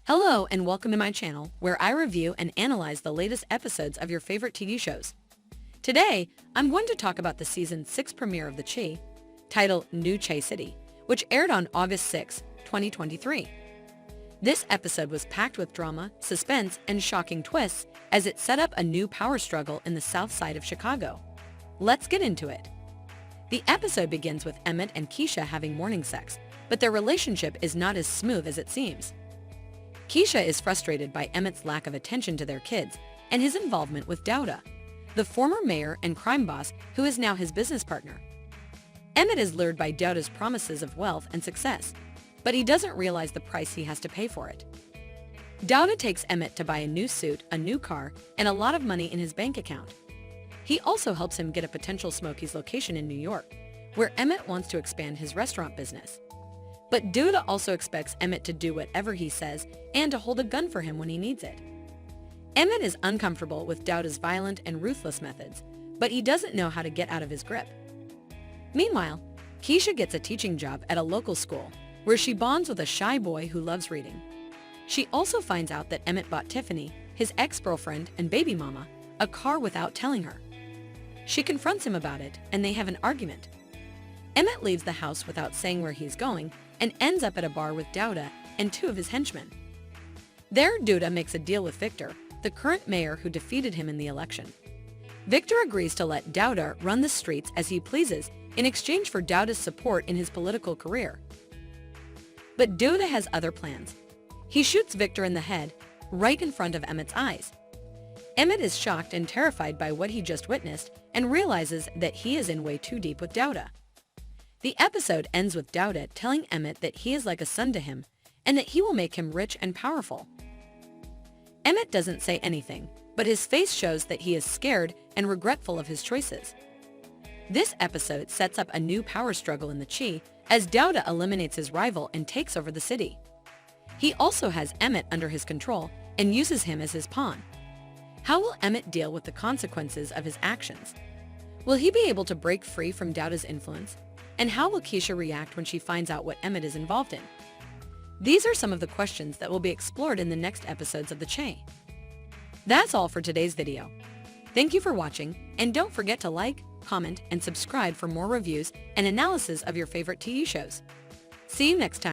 Hello and welcome to my channel where I review and analyze the latest episodes of your favorite TV shows. Today, I'm going to talk about the season 6 premiere of The Chi, titled New Che City, which aired on August 6, 2023. This episode was packed with drama, suspense, and shocking twists as it set up a new power struggle in the south side of Chicago. Let's get into it. The episode begins with Emmett and Keisha having morning sex, but their relationship is not as smooth as it seems. Keisha is frustrated by Emmett's lack of attention to their kids and his involvement with Douda, the former mayor and crime boss who is now his business partner. Emmett is lured by Douda's promises of wealth and success, but he doesn't realize the price he has to pay for it. Douda takes Emmett to buy a new suit, a new car, and a lot of money in his bank account. He also helps him get a potential Smokies location in New York, where Emmett wants to expand his restaurant business. But Douda also expects Emmett to do whatever he says and to hold a gun for him when he needs it. Emmett is uncomfortable with Douda's violent and ruthless methods, but he doesn't know how to get out of his grip. Meanwhile, Keisha gets a teaching job at a local school, where she bonds with a shy boy who loves reading. She also finds out that Emmett bought Tiffany, his ex-girlfriend and baby mama, a car without telling her. She confronts him about it, and they have an argument. Emmett leaves the house without saying where he's going and ends up at a bar with Douda and two of his henchmen. There, Douda makes a deal with Victor, the current mayor who defeated him in the election. Victor agrees to let Douda run the streets as he pleases in exchange for Douda's support in his political career. But Douda has other plans. He shoots Victor in the head, right in front of Emmett's eyes. Emmett is shocked and terrified by what he just witnessed and realizes that he is in way too deep with Douda. The episode ends with Douda telling Emmett that he is like a son to him and that he will make him rich and powerful. Emmett doesn't say anything, but his face shows that he is scared and regretful of his choices. This episode sets up a new power struggle in the Chi as Douda eliminates his rival and takes over the city. He also has Emmett under his control and uses him as his pawn. How will Emmett deal with the consequences of his actions? Will he be able to break free from Douda's influence? And how will Keisha react when she finds out what Emmett is involved in? These are some of the questions that will be explored in the next episodes of The Chi. That's all for today's video. Thank you for watching, and don't forget to like, comment, and subscribe for more reviews and analysis of your favorite TV shows. See you next time.